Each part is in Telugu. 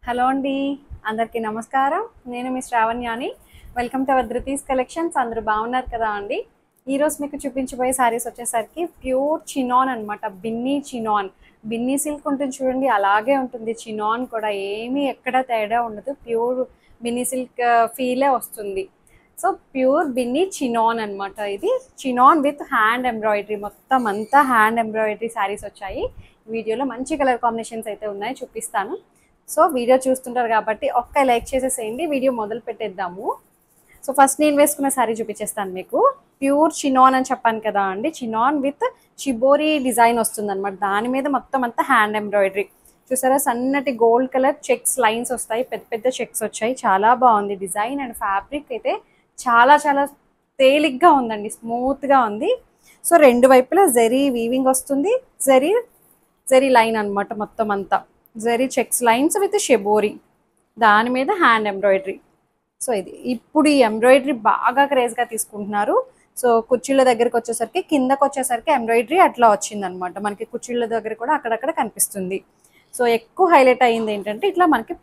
హలో అండి, అందరికీ నమస్కారం. నేను మీ శ్రావణ్యాని. Welcome to our Dhruti's collections. అందరూ బాగున్నారు కదా అండి. ఈరోజు మీకు చూపించబోయే శారీస్ వచ్చేసరికి ప్యూర్ చినాన్ అనమాట. బిన్నీ చినాన్, బిన్నీ సిల్క్ ఉంటుంది చూడండి, అలాగే ఉంటుంది. చినాన్ కూడా ఏమీ ఎక్కడ తేడా ఉండదు. ప్యూర్ బిన్నీ సిల్క్ ఫీలే వస్తుంది. సో ప్యూర్ బిన్నీ చినాన్ అనమాట. ఇది చినాన్ విత్ హ్యాండ్ ఎంబ్రాయిడరీ, మొత్తం అంతా హ్యాండ్ ఎంబ్రాయిడరీ శారీస్ వచ్చాయి. వీడియోలో మంచి కలర్ కాంబినేషన్స్ అయితే ఉన్నాయి, చూపిస్తాను. సో వీడియో చూస్తుంటారు కాబట్టి ఒక్క లైక్ చేసేసేయండి. వీడియో మొదలు పెట్టేద్దాము. సో ఫస్ట్ నేను వేసుకున్న శారీ చూపించేస్తాను మీకు. ప్యూర్ చినాన్ అని చెప్పాను కదా అండి. చినాన్ విత్ షిబోరి డిజైన్ వస్తుంది అనమాట. దాని మీద మొత్తం అంతా హ్యాండ్ ఎంబ్రాయిడరీ చూసారా. సన్నటి గోల్డ్ కలర్ చెక్స్ లైన్స్ వస్తాయి, పెద్ద పెద్ద చెక్స్ వచ్చాయి. చాలా బాగుంది డిజైన్. అండ్ ఫ్యాబ్రిక్ అయితే చాలా చాలా తేలిగ్గా ఉందండి, స్మూత్గా ఉంది. సో రెండు వైపులా జరీ వీవింగ్ వస్తుంది. జరీ లైన్ అనమాట. మొత్తం అంతా zari checks lines with shibori, దాని మీద హ్యాండ్ ఎంబ్రాయిడరీ. సో ఇది ఇప్పుడు ఈ ఎంబ్రాయిడరీ బాగా క్రేజ్గా తీసుకుంటున్నారు. సో కుర్చీల దగ్గరికి వచ్చేసరికి, కిందకు వచ్చేసరికి ఎంబ్రాయిడరీ అట్లా వచ్చిందనమాట. మనకి కుర్చీల దగ్గర కూడా అక్కడక్కడ కనిపిస్తుంది. సో ఎక్కువ హైలైట్ అయ్యింది ఏంటంటే ఇట్లా మనకి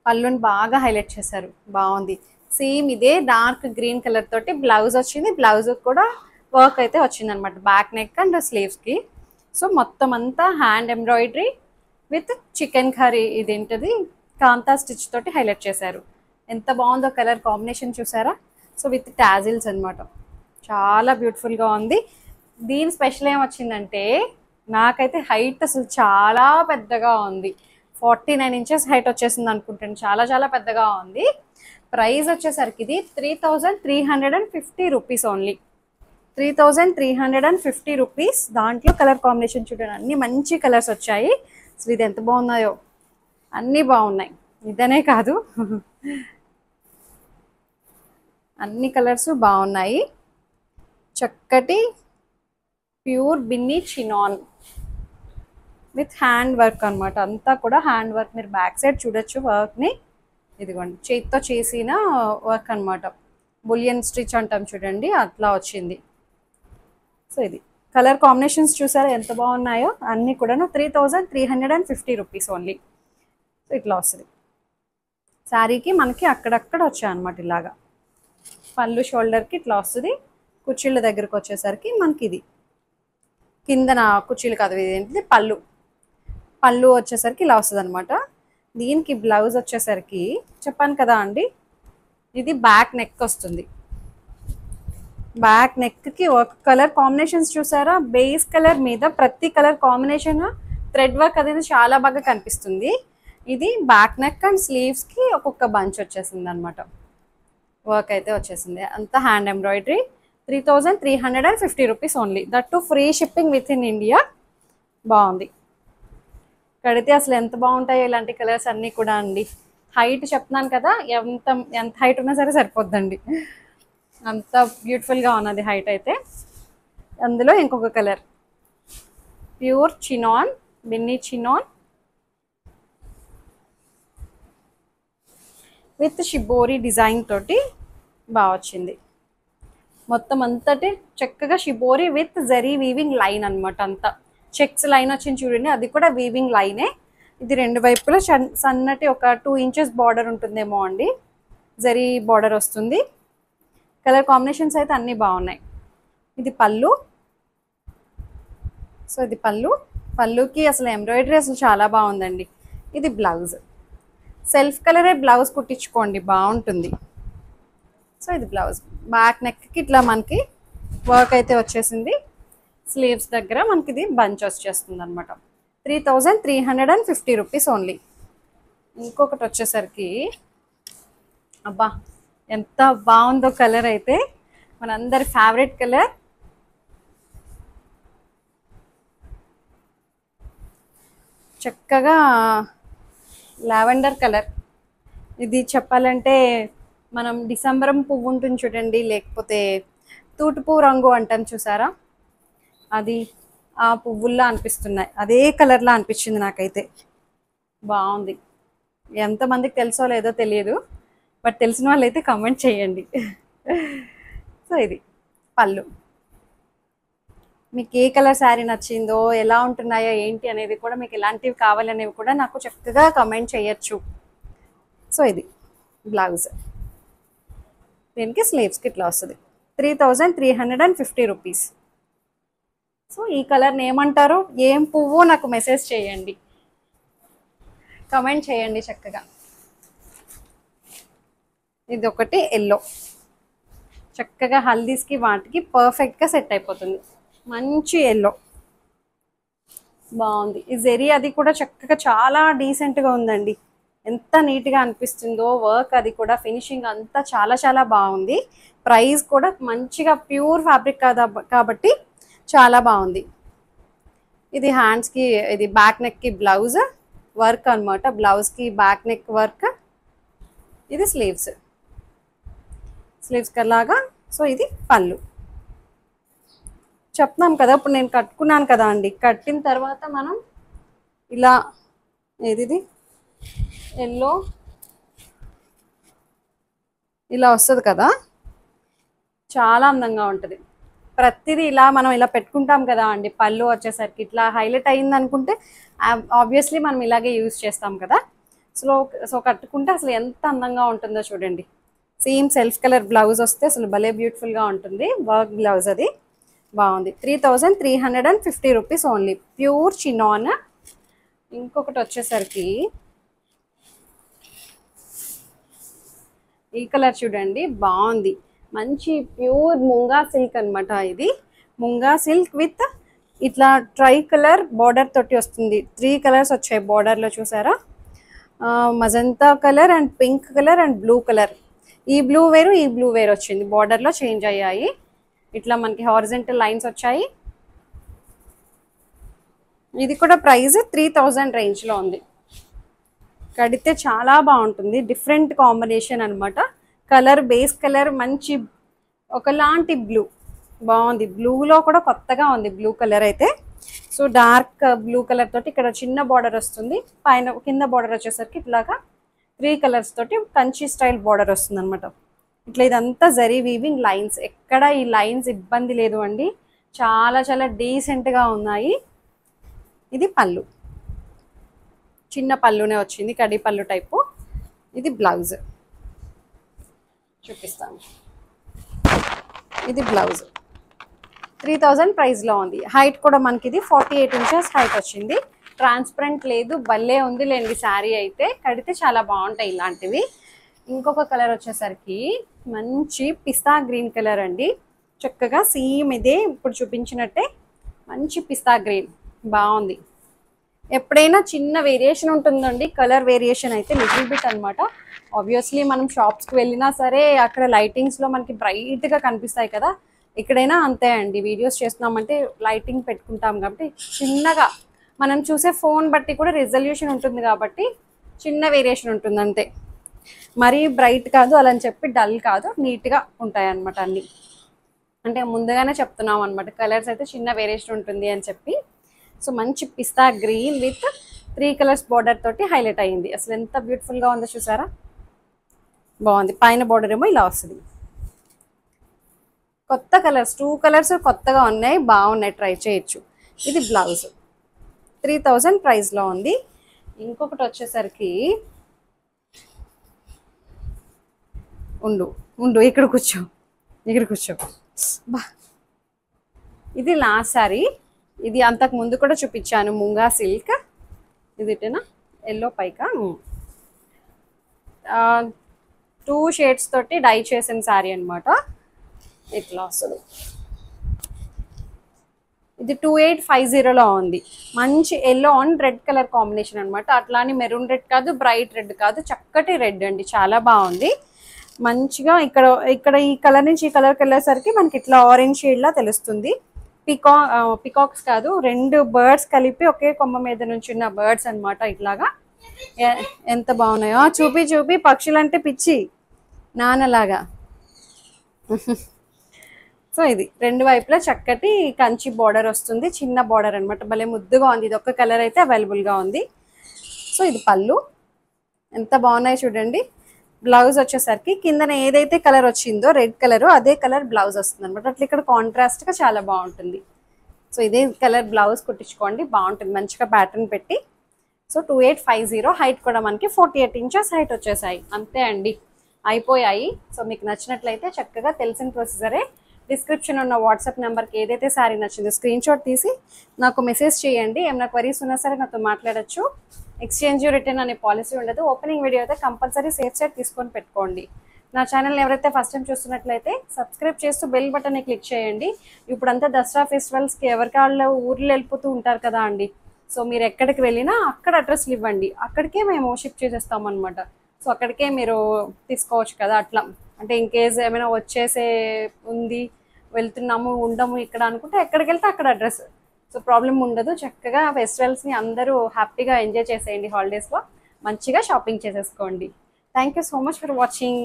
పళ్ళుని బాగా హైలైట్ చేశారు. బాగుంది. సేమ్ ఇదే డార్క్ గ్రీన్ కలర్ తోటి బ్లౌజ్ వచ్చింది. బ్లౌజ్ కూడా వర్క్ అయితే వచ్చింది అనమాట, బ్యాక్ నెక్ అండ్ స్లీవ్స్కి. సో మొత్తం అంతా hand embroidery with chicken curry, ఇదేంటది కాంతా స్టిచ్ తోటి హైలైట్ చేశారు. ఎంత బాగుందో కలర్ కాంబినేషన్ చూసారా. సో విత్ టాజిల్స్ అనమాట, చాలా బ్యూటిఫుల్గా ఉంది. దీని స్పెషల్ ఏం వచ్చిందంటే, నాకైతే హైట్ అసలు చాలా పెద్దగా ఉంది. 49 inches హైట్ వచ్చేసింది అనుకుంటాను. చాలా చాలా పెద్దగా ఉంది. ప్రైస్ వచ్చేసరికి ఇది 3350 రూపీస్ ఓన్లీ. 3350 రూపీస్. దాంట్లో కలర్ కాంబినేషన్ చూడండి, అన్ని మంచి కలర్స్ వచ్చాయి. సో ఇది ఎంత బాగున్నాయో, అన్నీ బాగున్నాయి. ఇదనే కాదు, అన్ని కలర్స్ బాగున్నాయి. చక్కటి pure Binny chinon with hand work అనమాట. అంతా కూడా హ్యాండ్ వర్క్. మీరు బ్యాక్ సైడ్ చూడొచ్చు వర్క్ని. ఇదిగోండి, చేతితో చేసిన వర్క్ అనమాట. బులియన్ స్టిచ్ అంటాం చూడండి, అట్లా వచ్చింది. సో ఇది కలర్ కాంబినేషన్స్ చూసారా ఎంత బాగున్నాయో. అన్నీ కూడాను 3350 రూపీస్ ఓన్లీ. సో ఇట్లా వస్తుంది. శారీకి మనకి అక్కడక్కడ వచ్చాయి అనమాట ఇలాగా. పళ్ళు షోల్డర్కి ఇట్లా వస్తుంది. కుర్చీల దగ్గరకు వచ్చేసరికి మనకి ఇది కిందన కుర్చీలు కాదు, ఇదేంటిది పళ్ళు వచ్చేసరికి ఇలా వస్తుంది అనమాట. దీనికి బ్లౌజ్ వచ్చేసరికి చెప్పాను కదా అండి, ఇది బ్యాక్ నెక్ వస్తుంది. బ్యాక్ నెక్కి ఒక కలర్ కాంబినేషన్స్ చూసారా. బేస్ కలర్ మీద ప్రతి కలర్ కాంబినేషన్ థ్రెడ్ వర్క్ అనేది చాలా బాగా కనిపిస్తుంది. ఇది బ్యాక్ నెక్ అండ్ స్లీవ్స్కి ఒక్కొక్క బంచ్ వచ్చేసింది అనమాట. వర్క్ అయితే వచ్చేసింది. అంతా hand embroidery. 3350 rupees only. That to free shipping with in India. బాగుంది. కడితే అసలు ఎంత బాగుంటాయో ఇలాంటి కలర్స్ అన్నీ కూడా అండి. హైట్ చెప్తున్నాను కదా, ఎంత హైట్ ఉన్నా సరే సరిపోద్దండి, అంత బ్యూటిఫుల్గా ఉన్నది హైట్ అయితే. అందులో ఇంకొక colour pure chinon, Binny chinon with shibori design తోటి బాగా వచ్చింది. మొత్తం అంతటి చక్కగా shibori with zari weaving line అనమాట. అంతా చెక్స్ లైన్ వచ్చింది చూడండి, అది కూడా వీవింగ్ లైనే. ఇది రెండు వైపులా సన్నటి ఒక 2 inches బార్డర్ ఉంటుందేమో అండి, జరీ బార్డర్ వస్తుంది. కలర్ కాంబినేషన్స్ అయితే అన్నీ బాగున్నాయి. ఇది పళ్ళు. సో ఇది పళ్ళుకి అసలు ఎంబ్రాయిడరీ అసలు చాలా బాగుందండి. ఇది బ్లౌజ్. సెల్ఫ్ కలరే బ్లౌజ్ కుట్టించుకోండి, బాగుంటుంది. సో ఇది బ్లౌజ్. బ్యాక్ నెక్కి ఇట్లా మనకి వర్క్ అయితే వచ్చేసింది. స్లీవ్స్ దగ్గర మనకి ఇది బంచ్ వచ్చేస్తుంది అనమాట. 3350 రూపీస్ ఓన్లీ. ఇంకొకటి వచ్చేసరికి అబ్బా ఎంత బాగుందో కలర్ అయితే, మనందరి ఫేవరెట్ కలర్. చక్కగా లావెండర్ కలర్. ఇది చెప్పాలంటే మనం డిసెంబరం పువ్వు ఉంటుంది చూడండి, లేకపోతే తూటుపు రంగు అంటాం చూసారా, అది ఆ పువ్వుల్లా అనిపిస్తున్నాయి. అదే కలర్లా అనిపించింది నాకైతే. బాగుంది. ఎంతమందికి తెలుసో లేదో తెలియదు, బట్ తెలిసిన వాళ్ళు అయితే కామెంట్ చేయండి. సో ఇది పళ్ళు. మీకు ఏ కలర్ శారీ నచ్చిందో, ఎలా ఉంటున్నాయో ఏంటి అనేది కూడా, మీకు ఎలాంటివి కావాలనేవి కూడా నాకు చక్కగా కమెంట్ చేయొచ్చు. సో ఇది బ్లౌజ్, దీనికి స్లీవ్స్కి ఇట్లా వస్తుంది. 3350 రూపీస్. సో ఈ కలర్ని ఏమంటారు, ఏం పువ్వు నాకు మెసేజ్ చేయండి, కమెంట్ చేయండి చక్కగా. ఇది ఒకటి ఎల్లో, చక్కగా హల్దీస్కి వాటికి పర్ఫెక్ట్గా సెట్ అయిపోతుంది. మంచి ఎల్లో బాగుంది. ఈ జెరీ అది కూడా చక్కగా చాలా డీసెంట్గా ఉందండి. ఎంత నీట్గా అనిపిస్తుందో వర్క్, అది కూడా ఫినిషింగ్ అంతా చాలా చాలా బాగుంది. ప్రైస్ కూడా మంచిగా ప్యూర్ ఫ్యాబ్రిక్ కదా కాబట్టి చాలా బాగుంది. ఇది హ్యాండ్స్కి, ఇది బ్యాక్ నెక్కి బ్లౌజ్ వర్క్ అనమాట. బ్లౌజ్కి బ్యాక్ నెక్ వర్క్. ఇది స్లీవ్స్ లాగా. సో ఇది పళ్ళు. చెప్తున్నాం కదా, ఇప్పుడు నేను కట్టుకున్నాను కదా అండి, కట్టిన తర్వాత మనం ఇలా, ఇది ఎల్లో ఇలా వస్తుంది కదా, చాలా అందంగా ఉంటుంది. ప్రతిదీ ఇలా మనం ఇలా పెట్టుకుంటాం కదా అండి. పళ్ళు వచ్చేసరికి ఇట్లా హైలైట్ అయింది అనుకుంటే ఆబ్వియస్లీ మనం ఇలాగే యూజ్ చేస్తాం కదా. సో కట్టుకుంటే అసలు ఎంత అందంగా ఉంటుందో చూడండి. సేమ్ సెల్ఫ్ కలర్ బ్లౌజ్ వస్తే అసలు భలే బ్యూటిఫుల్గా ఉంటుంది. వర్క్ బ్లౌజ్ అది బాగుంది. 3350 రూపీస్ ఓన్లీ, ప్యూర్ చినాన్. ఇంకొకటి వచ్చేసరికి ఈ కలర్ చూడండి, బాగుంది. మంచి ప్యూర్ ముంగా సిల్క్ అనమాట. ఇది ముంగా సిల్క్ విత్ ఇట్లా ట్రై కలర్ బార్డర్ తోటి వస్తుంది. 3 కలర్స్ వచ్చాయి బార్డర్లో, చూసారా? Magenta colour and pink colour and blue colour. ఈ బ్లూ వేరు ఈ బ్లూ వేరు వచ్చింది, బార్డర్లో చేంజ్ అయ్యాయి. ఇట్లా మనకి హారిజంటల్ లైన్స్ వచ్చాయి. ఇది కూడా ప్రైస్ 3000 రేంజ్లో ఉంది. కడితే చాలా బాగుంటుంది. డిఫరెంట్ కాంబినేషన్ అనమాట. కలర్ బేస్ కలర్ మంచి ఒకలాంటి బ్లూ బాగుంది. బ్లూలో కూడా కొత్తగా ఉంది బ్లూ కలర్ అయితే. సో డార్క్ బ్లూ కలర్ తోటి ఇక్కడ చిన్న బార్డర్ వస్తుంది. పైన కింద బార్డర్ వచ్చేసరికి ఇట్లాగా 3 కలర్స్ తోటి కంచి స్టైల్ బార్డర్ వస్తుంది అనమాట. ఇట్లా ఇదంతా జరీ వీవింగ్ లైన్స్, ఎక్కడ ఈ లైన్స్ ఇబ్బంది లేదు అండి. చాలా చాలా డీసెంట్గా ఉన్నాయి. ఇది పళ్ళు, చిన్న పళ్ళునే వచ్చింది, కడి పళ్ళు టైపు. ఇది బ్లౌజ్ చూపిస్తాను. ఇది బ్లౌజ్ 3000 ప్రైస్లో ఉంది. హైట్ కూడా మనకి ఇది 48 ఇంచెస్ హైట్ వచ్చింది. ట్రాన్స్పరెంట్ లేదు, భలే ఉంది లేండి శారీ అయితే. కడితే చాలా బాగుంటాయి ఇలాంటివి. ఇంకొక కలర్ వచ్చేసరికి మంచి పిస్తా గ్రీన్ కలర్ అండి. చక్కగా సేమ్ ఇదే ఇప్పుడు చూపించినట్టే మంచి పిస్తా గ్రీన్ బాగుంది. ఎప్పుడైనా చిన్న వేరియేషన్ ఉంటుందండి, కలర్ వేరియేషన్ అయితే లిటిల్ బిట్ అనమాట. ఆబ్వియస్లీ మనం షాప్స్కి వెళ్ళినా సరే అక్కడ లైటింగ్స్లో మనకి బ్రైట్గా కనిపిస్తాయి కదా, ఎక్కడైనా అంతే అండి. వీడియోస్ చేస్తున్నామంటే లైటింగ్ పెట్టుకుంటాం కాబట్టి చిన్నగా మనం చూసే ఫోన్ బట్టి కూడా రిజల్యూషన్ ఉంటుంది కాబట్టి చిన్న వేరియేషన్ ఉంటుంది అంతే. మరీ బ్రైట్ కాదు, అలా అని చెప్పి డల్ కాదు, నీట్గా ఉంటాయి అన్నమాట అన్నీ. అంటే ముందుగానే చెప్తున్నాం అనమాట, కలర్స్ అయితే చిన్న వేరియేషన్ ఉంటుంది అని చెప్పి. సో మంచి పిస్తా గ్రీన్ విత్ 3 కలర్స్ బార్డర్ తోటి హైలైట్ అయ్యింది. అసలు ఎంత బ్యూటిఫుల్గా ఉందో చూసారా, బాగుంది. పైన బార్డర్ ఏమో ఇలా వస్తుంది. కొత్త కలర్స్ 2 కలర్స్ కొత్తగా ఉన్నాయి, బాగున్నాయి, ట్రై చేయొచ్చు. ఇది బ్లౌజ్ 3000 ప్రైస్లో ఉంది. ఇంకొకటి వచ్చేసరికి ఉండు ఇక్కడ కూర్చో బా. ఇది లాస్ట్ సారీ, ఇది అంతకు ముందు కూడా చూపించాను, ముంగా సిల్క్. ఇది ఇటేనా ఎల్లో పైక 2 షేడ్స్ తోటి డై చేసిన శారీ అనమాట. ఇట్లా వస్తుంది. ఇది 2850లో ఉంది. మంచి yellow and red colour combination అనమాట. అట్లానే మెరూన్ రెడ్ కాదు, బ్రైట్ రెడ్ కాదు, చక్కటి రెడ్ అండి, చాలా బాగుంది. మంచిగా ఇక్కడ ఈ కలర్ నుంచి ఈ కలర్కి వెళ్ళేసరికి మనకి ఇట్లా ఆరెంజ్ షేడ్లా తెలుస్తుంది. పికాక్స్ కాదు, 2 బర్డ్స్ కలిపి ఒకే కొమ్మ మీద నుంచి ఉన్న బర్డ్స్ అనమాట. ఇట్లాగా ఎంత బాగున్నాయో. చూపి పక్షులంటే పిచ్చి నాన్నలాగా. సో ఇది 2 వైపులా చక్కటి కంచి బార్డర్ వస్తుంది, చిన్న బార్డర్ అనమాట. భలే ముద్దుగా ఉంది. ఇది ఒక్క కలర్ అయితే అవైలబుల్గా ఉంది. సో ఇది పళ్ళు, ఎంత బాగున్నాయి చూడండి. బ్లౌజ్ వచ్చేసరికి కిందన ఏదైతే కలర్ వచ్చిందో రెడ్ కలర్, అదే కలర్ బ్లౌజ్ వస్తుంది అనమాట. అట్లా ఇక్కడ కాంట్రాస్ట్గా చాలా బాగుంటుంది. సో ఇదే కలర్ బ్లౌజ్ కుట్టించుకోండి, బాగుంటుంది మంచిగా ప్యాటర్న్ పెట్టి. సో 2850, హైట్ కూడా మనకి 48 ఇంచెస్ హైట్ వచ్చేసాయి. అంతే అండి, అయిపోయాయి. సో మీకు నచ్చినట్లయితే చక్కగా తెలిసిన ప్రొసీజరే, డిస్క్రిప్షన్ ఉన్న వాట్సాప్ నెంబర్కి ఏదైతే శారీ నచ్చిందో స్క్రీన్ షాట్ తీసి నాకు మెసేజ్ చేయండి. ఏమైనా క్వరీస్ ఉన్నా సరే నాతో మాట్లాడచ్చు. ఎక్స్చేంజ్ రిటర్న్ అనే పాలసీ ఉండదు. ఓపెనింగ్ వీడియో అయితే కంపల్సరీ సేఫ్ సైడ్ తీసుకొని పెట్టుకోండి. నా ఛానల్ని ఎవరైతే ఫస్ట్ టైం చూస్తున్నట్లయితే సబ్స్క్రైబ్ చేస్తూ బెల్ బటన్ని క్లిక్ చేయండి. ఇప్పుడంతా దసరా ఫెస్టివల్స్కి ఎవరికి వాళ్ళు ఊర్లు వెళ్ళిపోతూ ఉంటారు కదా అండి. సో మీరు ఎక్కడికి వెళ్ళినా అక్కడ అడ్రస్లు ఇవ్వండి, అక్కడికే మేము షిఫ్ట్ చేసేస్తాం అనమాట. సో అక్కడికే మీరు తీసుకోవచ్చు కదా. అట్లా అంటే ఇన్ కేస్ ఏమైనా వచ్చేసే ఉంది, వెళ్తున్నాము ఉండము ఇక్కడ అనుకుంటే ఎక్కడికి వెళ్తే అక్కడ అడ్రస్. సో ప్రాబ్లం ఉండదు. చక్కగా ఫెస్టివల్స్ని అందరూ హ్యాపీగా ఎంజాయ్ చేసేయండి. హాలిడేస్లో మంచిగా షాపింగ్ చేసేసుకోండి. Thank you so much for watching.